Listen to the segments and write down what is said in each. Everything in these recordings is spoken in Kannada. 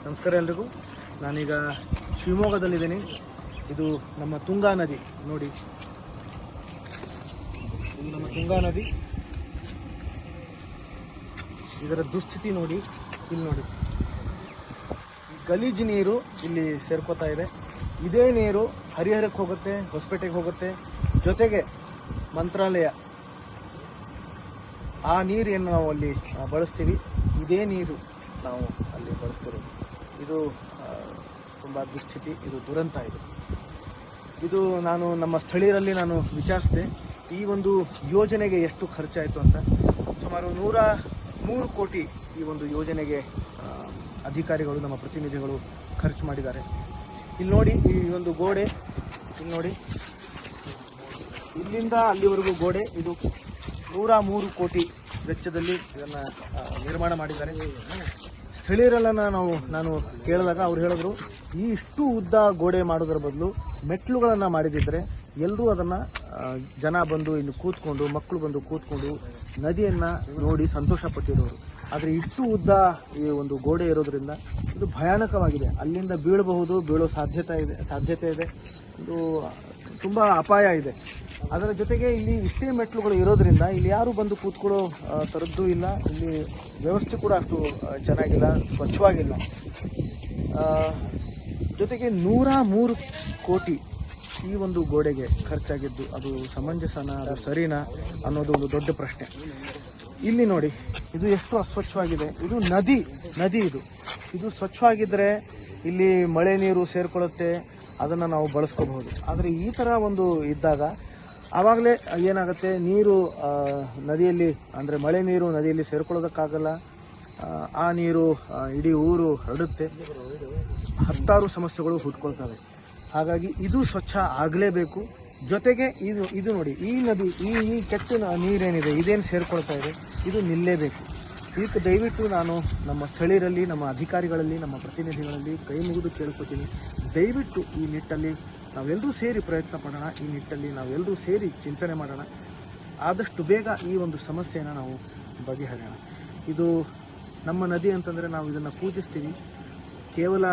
ನಮಸ್ಕಾರ ಎಲ್ರಿಗೂ. ನಾನೀಗ ಶಿವಮೊಗ್ಗದಲ್ಲಿದ್ದೀನಿ. ಇದು ನಮ್ಮ ತುಂಗಾ ನದಿ ನೋಡಿ, ಇದು ನಮ್ಮ ತುಂಗಾ ನದಿ. ಇದರ ದುಸ್ಥಿತಿ ನೋಡಿ, ಇಲ್ಲಿ ನೋಡಿ, ಗಲೀಜು ನೀರು ಇಲ್ಲಿ ಸೇರ್ಕೋತಾ ಇದೆ. ಇದೇ ನೀರು ಹರಿಹರಕ್ಕೆ ಹೋಗುತ್ತೆ, ಹೊಸಪೇಟೆಗೆ ಹೋಗುತ್ತೆ, ಜೊತೆಗೆ ಮಂತ್ರಾಲಯ ಆ ನೀರನ್ನು ನಾವು ಅಲ್ಲಿ ಬಳಸ್ತೀವಿ. ಇದೇ ನೀರು ನಾವು ಅಲ್ಲಿ ಬಳಸ್ತಿರೋದು. ಇದು ತುಂಬ ದುಸ್ಥಿತಿ, ಇದು ದುರಂತ. ಇದು ನಾನು ನಮ್ಮ ಸ್ಥಳೀಯರಲ್ಲಿ ನಾನು ವಿಚಾರಿಸಿದೆ, ಈ ಒಂದು ಯೋಜನೆಗೆ ಎಷ್ಟು ಖರ್ಚಾಯಿತು ಅಂತ. ಸುಮಾರು 103 ಕೋಟಿ ಈ ಒಂದು ಯೋಜನೆಗೆ ಅಧಿಕಾರಿಗಳು, ನಮ್ಮ ಪ್ರತಿನಿಧಿಗಳು ಖರ್ಚು ಮಾಡಿದ್ದಾರೆ. ಇಲ್ಲಿ ನೋಡಿ, ಈ ಒಂದು ಗೋಡೆ ಇಲ್ಲಿ ನೋಡಿ, ಇಲ್ಲಿಂದ ಅಲ್ಲಿವರೆಗೂ ಗೋಡೆ. ಇದು 103 ಕೋಟಿ ವೆಚ್ಚದಲ್ಲಿ ಇದನ್ನು ನಿರ್ಮಾಣ ಮಾಡಿದ್ದಾರೆ. ಸ್ಥಳೀಯರೆಲ್ಲ ನಾನು ಕೇಳಿದಾಗ ಅವ್ರು ಹೇಳಿದ್ರು, ಈ ಇಷ್ಟು ಉದ್ದ ಗೋಡೆ ಮಾಡೋದ್ರ ಬದಲು ಮೆಟ್ಲುಗಳನ್ನು ಮಾಡಿದಿದ್ರೆ ಎಲ್ಲರೂ ಅದನ್ನು ಜನ ಬಂದು ಇಲ್ಲಿ ಕೂತ್ಕೊಂಡು, ಮಕ್ಕಳು ಬಂದು ಕೂತ್ಕೊಂಡು ನದಿಯನ್ನು ನೋಡಿ ಸಂತೋಷ ಪಟ್ಟಿರೋರು. ಆದರೆ ಇಷ್ಟು ಉದ್ದ ಈ ಒಂದು ಗೋಡೆ ಇರೋದ್ರಿಂದ ಇದು ಭಯಾನಕವಾಗಿದೆ. ಅಲ್ಲಿಂದ ಬೀಳೋ ಸಾಧ್ಯತೆ ಇದೆ. ಇದು ತುಂಬ ಅಪಾಯ ಇದೆ. ಅದರ ಜೊತೆಗೆ ಇಲ್ಲಿ ಇಷ್ಟೇ ಮೆಟ್ಲುಗಳು ಇರೋದ್ರಿಂದ ಇಲ್ಲಿ ಯಾರು ಬಂದು ಕೂತ್ಕೊಳ್ಳೋ ಥರದ್ದು ಇಲ್ಲ. ಇಲ್ಲಿ ವ್ಯವಸ್ಥೆ ಕೂಡ ಅಷ್ಟು ಚೆನ್ನಾಗಿಲ್ಲ, ಸ್ವಚ್ಛವಾಗಿಲ್ಲ. ಜೊತೆಗೆ 103 ಕೋಟಿ ಈ ಒಂದು ಗೋಡೆಗೆ ಖರ್ಚಾಗಿದ್ದು ಅದು ಸಮಂಜಸನ, ಅದು ಸರಿನಾ ಅನ್ನೋದು ಒಂದು ದೊಡ್ಡ ಪ್ರಶ್ನೆ. ಇಲ್ಲಿ ನೋಡಿ, ಇದು ಎಷ್ಟು ಅಸ್ವಚ್ಛವಾಗಿದೆ. ಇದು ನದಿ ಇದು ಸ್ವಚ್ಛವಾಗಿದ್ದರೆ ಇಲ್ಲಿ ಮಳೆ ನೀರು ಸೇರ್ಕೊಳ್ಳುತ್ತೆ, ಅದನ್ನು ನಾವು ಬಳಸ್ಕೋಬಹುದು. ಆದರೆ ಈ ಥರ ಒಂದು ಇದ್ದಾಗ ಆವಾಗಲೇ ಏನಾಗುತ್ತೆ, ನೀರು ನದಿಯಲ್ಲಿ, ಅಂದರೆ ಮಳೆ ನೀರು ನದಿಯಲ್ಲಿ ಸೇರ್ಕೊಳ್ಳೋದಕ್ಕಾಗಲ್ಲ. ಆ ನೀರು ಇಡೀ ಊರು ಹರಡುತ್ತೆ, ಹತ್ತಾರು ಸಮಸ್ಯೆಗಳು ಹುಟ್ಕೊಳ್ತವೆ. ಹಾಗಾಗಿ ಇದು ಸ್ವಚ್ಛ ಆಗಲೇಬೇಕು. ಜೊತೆಗೆ ಇದು ನೋಡಿ, ಈ ನದಿ, ಈ ಕೆಟ್ಟ ನೀರೇನಿದೆ, ಇದೇನು ಸೇರ್ಕೊಳ್ತಾ ಇದೆ, ಇದು ನಿಲ್ಲೇಬೇಕು. ಇದಕ್ಕೆ ದಯವಿಟ್ಟು ನಾನು ನಮ್ಮ ಸ್ಥಳೀಯರಲ್ಲಿ, ನಮ್ಮ ಅಧಿಕಾರಿಗಳಲ್ಲಿ, ನಮ್ಮ ಪ್ರತಿನಿಧಿಗಳಲ್ಲಿ ಕೈ ಮುಗಿದು ಕೇಳ್ಕೊತೀನಿ. ದಯವಿಟ್ಟು ಈ ನಿಟ್ಟಲ್ಲಿ ನಾವೆಲ್ಲರೂ ಸೇರಿ ಪ್ರಯತ್ನ ಪಡೋಣ. ಈ ನಿಟ್ಟಲ್ಲಿ ನಾವೆಲ್ಲರೂ ಸೇರಿ ಚಿಂತನೆ ಮಾಡೋಣ. ಆದಷ್ಟು ಬೇಗ ಈ ಒಂದು ಸಮಸ್ಯೆಯನ್ನು ನಾವು ಬಗೆಹರಿಯೋಣ. ಇದು ನಮ್ಮ ನದಿ ಅಂತಂದರೆ ನಾವು ಇದನ್ನು ಪೂಜಿಸ್ತೀವಿ. ಕೇವಲ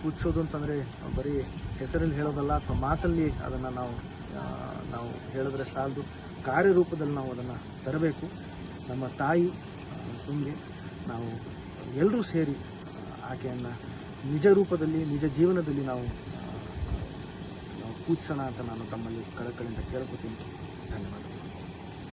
ಪೂಜಿಸೋದು ಅಂತಂದರೆ ಬರೀ ಹೆಸರಲ್ಲಿ ಹೇಳೋದಲ್ಲ, ಅಥವಾ ಮಾತಲ್ಲಿ ಅದನ್ನು ನಾವು ಹೇಳಿದ್ರೆ ಸಾಲದು. ಕಾರ್ಯರೂಪದಲ್ಲಿ ನಾವು ಅದನ್ನು ತರಬೇಕು. ನಮ್ಮ ತಾಯಿ ತುಂಗೆ ನಾವು ಎಲ್ಲರೂ ಸೇರಿ ಆಕೆಯನ್ನು ನಿಜ ರೂಪದಲ್ಲಿ, ನಿಜ ಜೀವನದಲ್ಲಿ ನಾವು ಪೂಜಿಸೋಣ ಅಂತ ನಾನು ತಮ್ಮಲ್ಲಿ ಕಳಕಳಿಯಿಂದ ಕೇಳ್ಕೊತೀನಿ. ಧನ್ಯವಾದ.